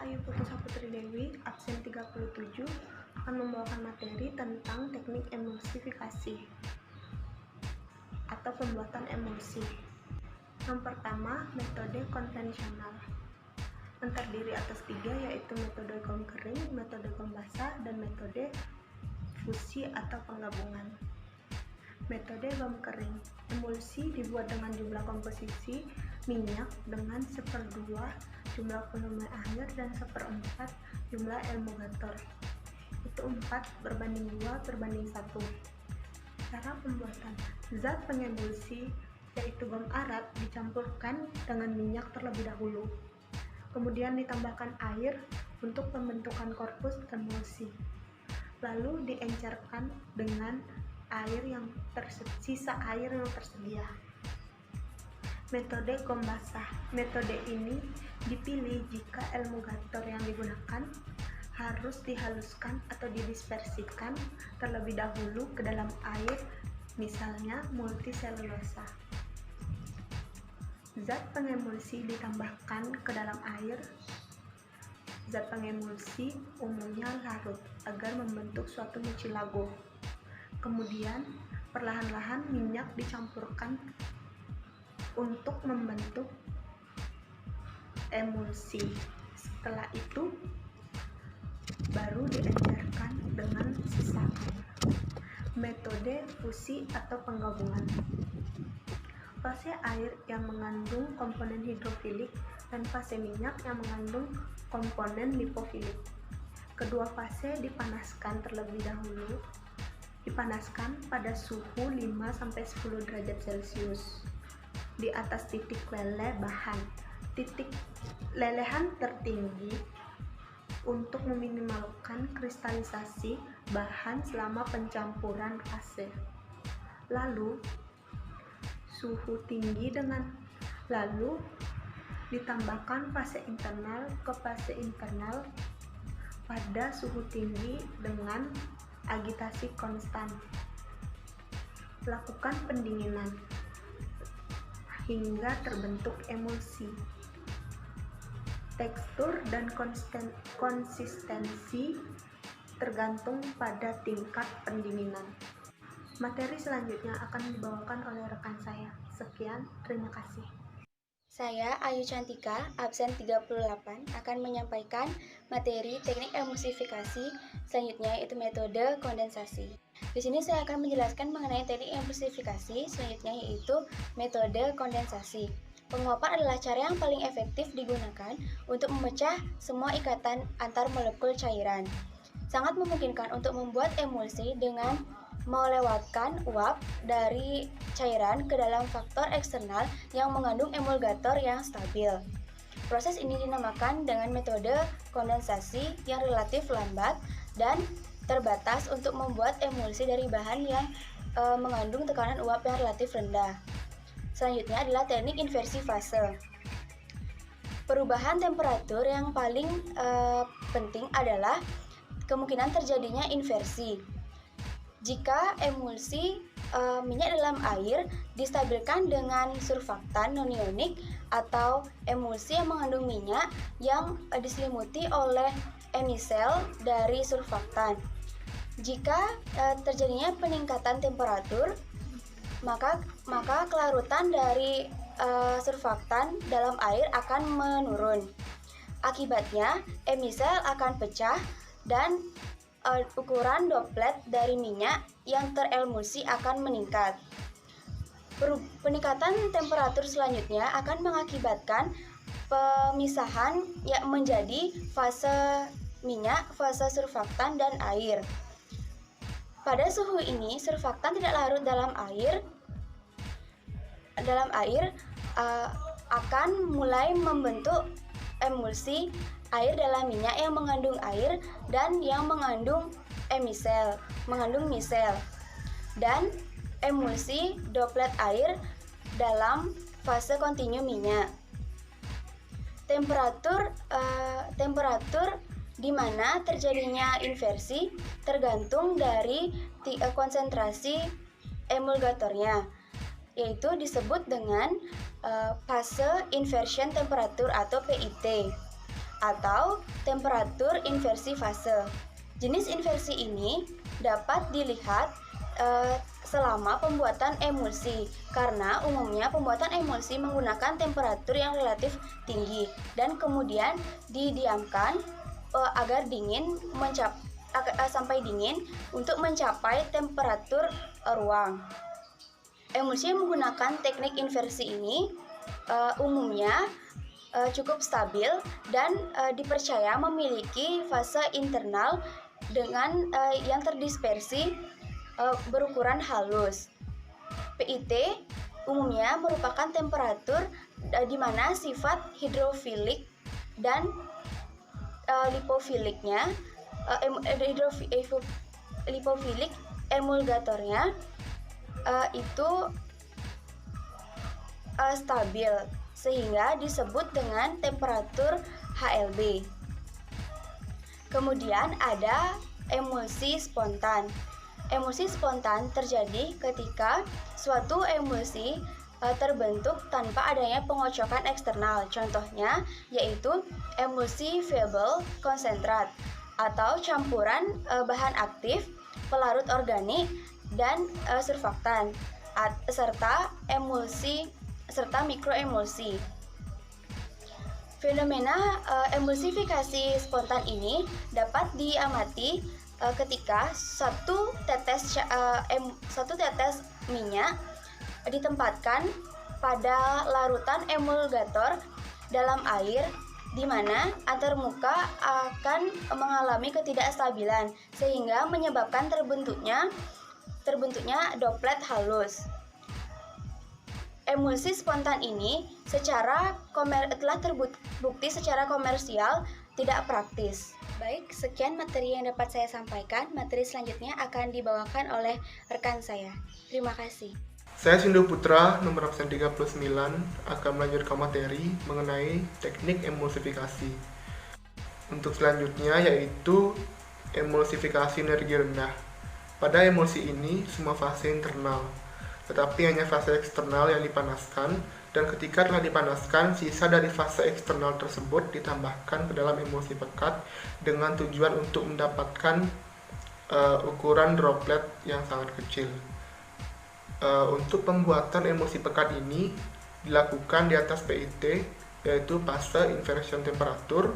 Ayu Putu Saputri Dewi, absen 37, akan membawakan materi tentang teknik emulsifikasi atau pembuatan emulsi. Yang pertama, metode konvensional. Yang terdiri atas 3, yaitu metode gom kering, metode gom basah, dan metode fusi atau penggabungan. Metode gom kering. Emulsi dibuat dengan jumlah komposisi minyak dengan 1/2 jumlah volume air dan 1/4 jumlah emulgator. Itu 4:2:1. Cara pembuatan. Zat pengemulsi yaitu gom arat dicampurkan dengan minyak terlebih dahulu. Kemudian ditambahkan air untuk pembentukan korpus emulsi. Lalu diencerkan dengan sisa air yang tersedia. Metode gom basah. Metode ini dipilih jika emulgator yang digunakan harus dihaluskan atau didispersikan terlebih dahulu ke dalam air, misalnya multiselulosa. Zat pengemulsi ditambahkan ke dalam air. Zat pengemulsi umumnya larut agar membentuk suatu mucilago. Kemudian perlahan-lahan minyak dicampurkan untuk membentuk emulsi. Setelah itu baru diencerkan dengan sisa air. Metode fusi atau penggabungan. Fase air yang mengandung komponen hidrofilik dan fase minyak yang mengandung komponen lipofilik. Kedua fase dipanaskan terlebih dahulu. Dipanaskan pada suhu 5-10 derajat Celcius di atas titik leleh bahan. Titik lelehan tertinggi untuk meminimalkan kristalisasi bahan selama pencampuran fase. Lalu ditambahkan fase internal ke fase internal pada suhu tinggi dengan agitasi konstan. Lakukan pendinginan hingga terbentuk emulsi. Tekstur dan konsistensi tergantung pada tingkat pendinginan. Materi selanjutnya akan dibawakan oleh rekan saya. Sekian, terima kasih. Saya, Ayu Cantika, absen 38, akan menyampaikan materi teknik emulsifikasi, selanjutnya yaitu metode kondensasi. Di sini saya akan menjelaskan mengenai teknik emulsifikasi, selanjutnya yaitu metode kondensasi. Penguapan adalah cara yang paling efektif digunakan untuk memecah semua ikatan antar molekul cairan. Sangat memungkinkan untuk membuat emulsi dengan melewatkan uap dari cairan ke dalam faktor eksternal yang mengandung emulgator yang stabil. Proses ini dinamakan dengan metode kondensasi yang relatif lambat dan terbatas untuk membuat emulsi dari bahan yang mengandung tekanan uap yang relatif rendah. Selanjutnya adalah teknik inversi fase. Perubahan temperatur yang paling penting adalah kemungkinan terjadinya inversi. Jika emulsi minyak dalam air distabilkan dengan surfaktan non-ionik atau emulsi yang mengandung minyak yang diselimuti oleh emisel dari surfaktan. Jika terjadinya peningkatan temperatur, maka kelarutan dari surfaktan dalam air akan menurun. Akibatnya, emisel akan pecah dan ukuran droplet dari minyak yang teremulsi akan meningkat. Peningkatan temperatur selanjutnya akan mengakibatkan pemisahan yang menjadi fase minyak, fase surfaktan, dan air. Pada suhu ini, surfaktan tidak larut dalam air akan mulai membentuk emulsi air dalam minyak yang mengandung air dan yang mengandung misel, dan emulsi droplet air dalam fase kontinu minyak. Temperatur di mana terjadinya inversi tergantung dari konsentrasi emulgatornya, yaitu disebut dengan fase inversion temperature atau PIT. atau temperatur inversi fase. Jenis inversi ini dapat dilihat selama pembuatan emulsi, karena umumnya pembuatan emulsi menggunakan temperatur yang relatif tinggi dan kemudian didiamkan agar dingin sampai dingin untuk mencapai temperatur ruang. Emulsi yang menggunakan teknik inversi ini umumnya cukup stabil dan dipercaya memiliki fase internal dengan yang terdispersi berukuran halus. PIT umumnya merupakan temperatur di mana sifat hidrofilik dan lipofiliknya lipofilik emulgatornya itu stabil sehingga disebut dengan temperatur HLB. Kemudian ada emulsi spontan. Emulsi spontan terjadi ketika suatu emulsi terbentuk tanpa adanya pengocokan eksternal. Contohnya yaitu emulsi Febel konsentrat atau campuran bahan aktif, pelarut organik, dan surfaktan serta mikroemulsi. Fenomena emulsifikasi spontan ini dapat diamati ketika satu tetes minyak ditempatkan pada larutan emulgator dalam air, di mana antarmuka akan mengalami ketidakstabilan sehingga menyebabkan terbentuknya droplet halus. Emulsi spontan ini telah terbukti secara komersial tidak praktis. Baik, sekian materi yang dapat saya sampaikan. Materi selanjutnya akan dibawakan oleh rekan saya. Terima kasih. Saya Sindu Putra, nomor absen 39, akan melanjutkan materi mengenai teknik emulsifikasi. Untuk selanjutnya yaitu emulsifikasi energi rendah. Pada emulsi ini semua fase internal, tetapi hanya fase eksternal yang dipanaskan, dan ketika telah dipanaskan, sisa dari fase eksternal tersebut ditambahkan ke dalam emulsi pekat dengan tujuan untuk mendapatkan ukuran droplet yang sangat kecil. Untuk pembuatan emulsi pekat ini dilakukan di atas PIT, yaitu fase inversion temperatur,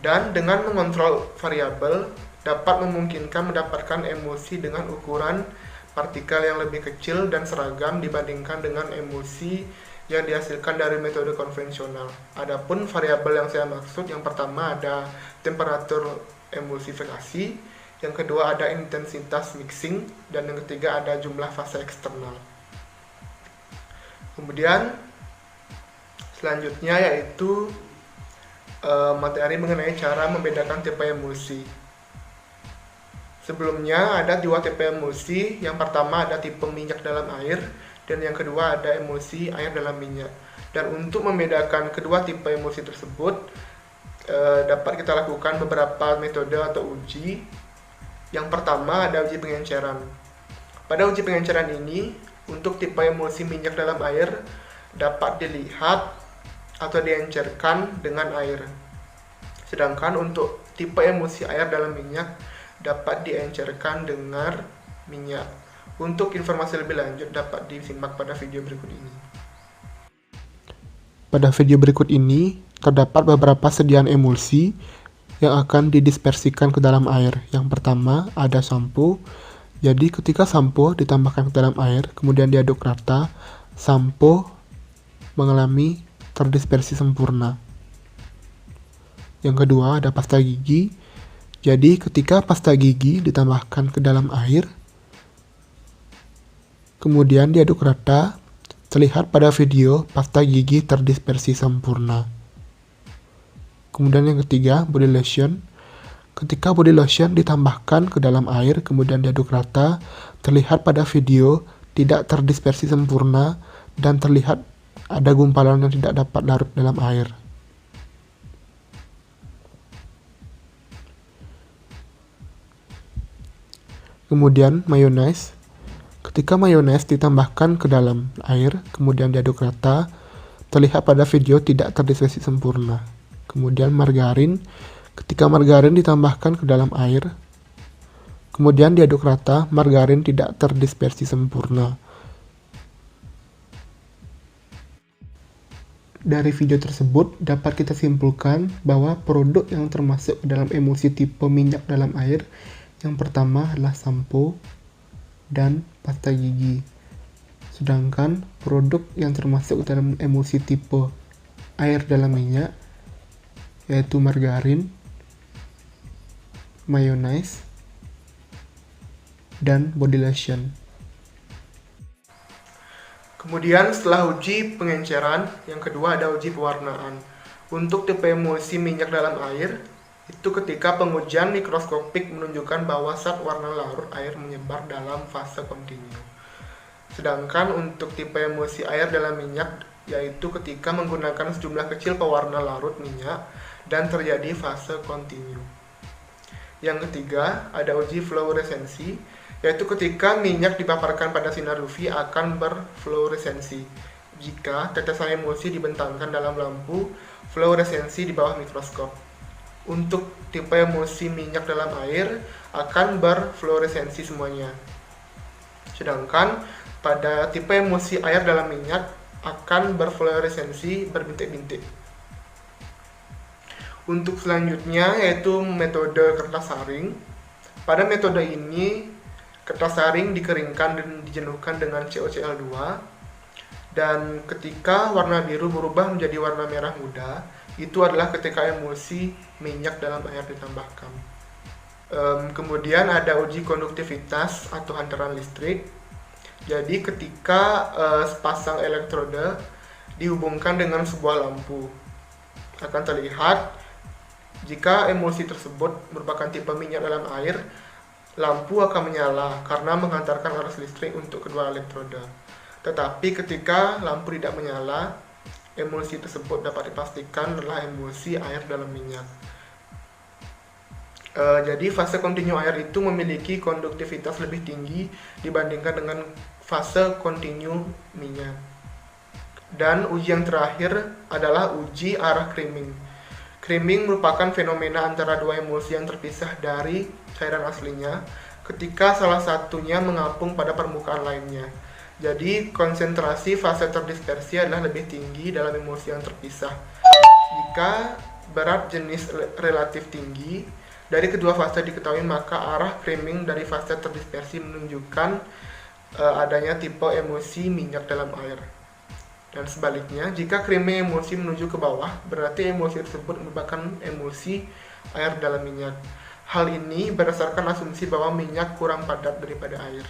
dan dengan mengontrol variabel dapat memungkinkan mendapatkan emulsi dengan ukuran partikel yang lebih kecil dan seragam dibandingkan dengan emulsi yang dihasilkan dari metode konvensional. Adapun variabel yang saya maksud, yang pertama ada temperatur emulsifikasi, yang kedua ada intensitas mixing, dan yang ketiga ada jumlah fase eksternal. Kemudian selanjutnya yaitu materi mengenai cara membedakan tipe emulsi. Sebelumnya ada dua tipe emulsi. Yang pertama ada tipe minyak dalam air, dan yang kedua ada emulsi air dalam minyak. Dan untuk membedakan kedua tipe emulsi tersebut dapat kita lakukan beberapa metode atau uji. Yang pertama ada uji pengenceran. Pada uji pengenceran ini, untuk tipe emulsi minyak dalam air dapat dilihat atau diencerkan dengan air. Sedangkan untuk tipe emulsi air dalam minyak dapat diencerkan dengan minyak. Untuk informasi lebih lanjut dapat disimak pada video berikut ini. Pada video berikut ini terdapat beberapa sediaan emulsi yang akan didispersikan ke dalam air. Yang pertama ada sampo. Jadi ketika sampo ditambahkan ke dalam air kemudian diaduk rata, sampo mengalami terdispersi sempurna. Yang kedua ada pasta gigi. Jadi ketika pasta gigi ditambahkan ke dalam air, kemudian diaduk rata, terlihat pada video pasta gigi terdispersi sempurna. Kemudian yang ketiga, body lotion. Ketika body lotion ditambahkan ke dalam air, kemudian diaduk rata, terlihat pada video tidak terdispersi sempurna dan terlihat ada gumpalan yang tidak dapat larut dalam air. Kemudian mayonnaise. Ketika mayonnaise ditambahkan ke dalam air, kemudian diaduk rata, terlihat pada video tidak terdispersi sempurna. kemudian margarin. Ketika margarin ditambahkan ke dalam air, kemudian diaduk rata, margarin tidak terdispersi sempurna. Dari video tersebut dapat kita simpulkan bahwa produk yang termasuk dalam emulsi tipe minyak dalam air yang pertama adalah sampo dan pasta gigi. Sedangkan produk yang termasuk dalam emulsi tipe air dalam minyak yaitu margarin, mayonnaise, dan body lotion. Kemudian setelah uji pengenceran, yang kedua ada uji pewarnaan. Untuk tipe emulsi minyak dalam air, itu ketika pengujian mikroskopik menunjukkan bahwa zat warna larut air menyebar dalam fase kontinu. Sedangkan untuk tipe emulsi air dalam minyak, yaitu ketika menggunakan sejumlah kecil pewarna larut minyak dan terjadi fase kontinu. Yang ketiga, ada uji fluoresensi, yaitu ketika minyak dipaparkan pada sinar UV akan berfluoresensi jika tetesan emulsi dibentangkan dalam lampu fluoresensi di bawah mikroskop. Untuk tipe emulsi minyak dalam air akan berfluoresensi semuanya. Sedangkan pada tipe emulsi air dalam minyak akan berfluoresensi berbintik-bintik. Untuk selanjutnya yaitu metode kertas saring. Pada metode ini kertas saring dikeringkan dan dijenuhkan dengan COCl2, dan ketika warna biru berubah menjadi warna merah muda, itu adalah ketika emulsi minyak dalam air ditambahkan. Kemudian ada uji konduktivitas atau hantaran listrik. Jadi ketika sepasang elektroda dihubungkan dengan sebuah lampu, akan terlihat jika emulsi tersebut merupakan tipe minyak dalam air, lampu akan menyala karena menghantarkan arus listrik untuk kedua elektroda. Tetapi ketika lampu tidak menyala, emulsi tersebut dapat dipastikan adalah emulsi air dalam minyak. Jadi fase kontinu air itu memiliki konduktivitas lebih tinggi dibandingkan dengan fase kontinu minyak. Dan uji yang terakhir adalah uji arah creaming. Creaming merupakan fenomena antara dua emulsi yang terpisah dari cairan aslinya ketika salah satunya mengapung pada permukaan lainnya. Jadi konsentrasi fase terdispersi adalah lebih tinggi dalam emulsi yang terpisah. Jika berat jenis relatif tinggi dari kedua fase diketahui, maka arah creaming dari fase terdispersi menunjukkan adanya tipe emulsi minyak dalam air. Dan sebaliknya, jika creaming emulsi menuju ke bawah, berarti emulsi tersebut merupakan emulsi air dalam minyak. Hal ini berdasarkan asumsi bahwa minyak kurang padat daripada air.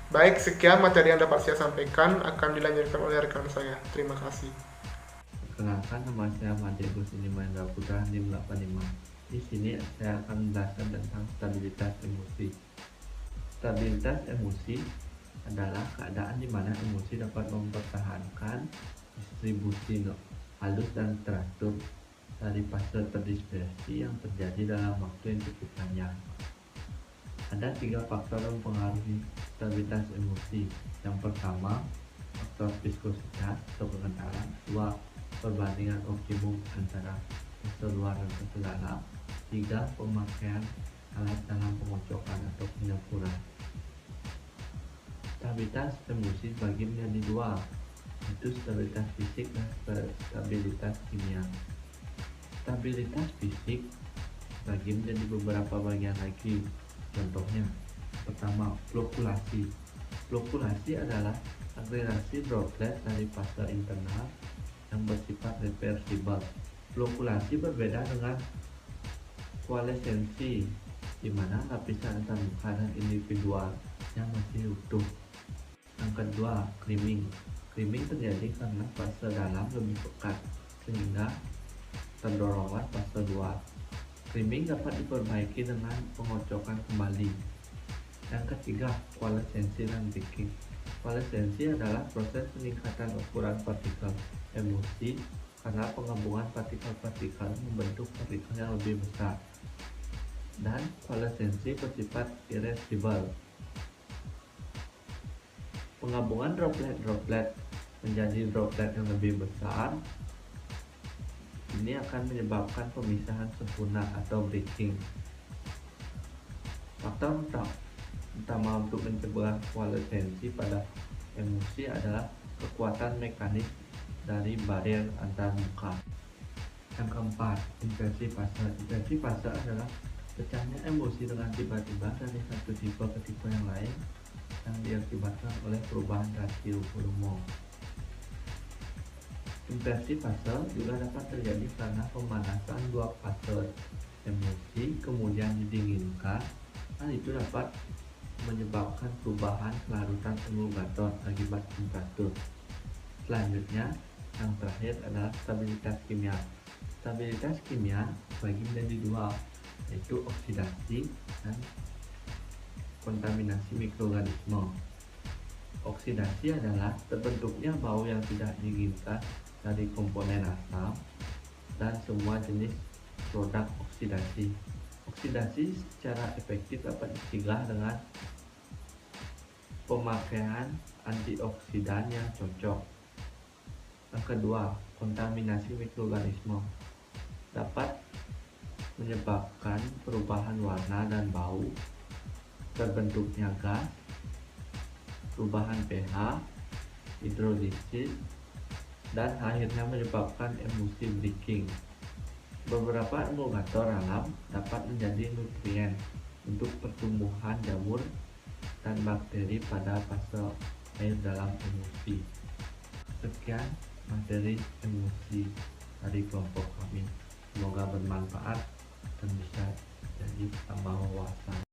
Baik, sekian materi yang dapat saya sampaikan, akan dilanjutkan oleh rekan saya. Terima kasih. Perkenalkan, nama saya Made Kusini Mahendra Putra, NIM 85. Di sini saya akan menjelaskan tentang stabilitas emulsi. Stabilitas emulsi adalah keadaan di mana emulsi dapat mempertahankan distribusi halus dan teratur dari fase terdispersi yang terjadi dalam waktu yang cukup panjang. Ada 3 faktor yang mempengaruhi stabilitas emulsi. Yang pertama, faktor viskositas atau kekentalan. 2. Perbandingan optimum antara fase luar dan fase dalam. 3. Pemakaian alat dalam pengocokan atau penyemburan. Stabilitas emulsi dibagi menjadi 2, yaitu stabilitas fisik dan stabilitas kimia. Stabilitas fisik dibagi menjadi beberapa bagian lagi. Contohnya, pertama, flokkulasi. Flokkulasi adalah akselerasi droplet dari fase internal yang bersifat reversibel. Flokkulasi berbeda dengan koalesensi, di mana lapisan antarmuka dan individual yang masih utuh. Yang kedua, creaming. Creaming terjadi karena fase dalam lebih pekat sehingga terdorongkan fase luar. Creaming dapat diperbaiki dengan pengocokan kembali. Yang ketiga, koalesensi dan baking. Koalesensi adalah proses peningkatan ukuran partikel emulsi karena penggabungan partikel-partikel membentuk partikel yang lebih besar. Dan koalesensi bersifat irreversibel. Penggabungan droplet-droplet menjadi droplet yang lebih besar ini akan menyebabkan pemisahan sempurna atau breaking. Faktor utama untuk mencegah koalescensi pada emulsi adalah kekuatan mekanik dari barier antar muka. Yang keempat, inversi fase. Inversi fase adalah pecahnya emulsi dengan tiba-tiba dari satu tipe ke tipe yang lain yang diakibatkan oleh perubahan rasio volume. Inversi fase juga dapat terjadi karena pemanasan dua fase emulsi kemudian didinginkan. Hal itu dapat menyebabkan perubahan kelarutan emulgator akibat temperatur. Selanjutnya, yang terakhir adalah stabilitas kimia. Stabilitas kimia bagi menjadi dua, yaitu oksidasi dan kontaminasi mikroorganisme. Oksidasi adalah terbentuknya bau yang tidak diinginkan dari komponen asam dan semua jenis produk oksidasi. Oksidasi secara efektif dapat dicegah dengan pemakaian antioksidan yang cocok. Yang kedua, kontaminasi mikroorganisme dapat menyebabkan perubahan warna dan bau, terbentuknya gas, perubahan pH, hidrolisis, dan akhirnya menyebabkan emulsi breaking. Beberapa emulgator alam dapat menjadi nutrien untuk pertumbuhan jamur dan bakteri pada fase air dalam emulsi. Sekian materi emulsi dari kelompok kami. Semoga bermanfaat dan bisa jadi tambah wawasan.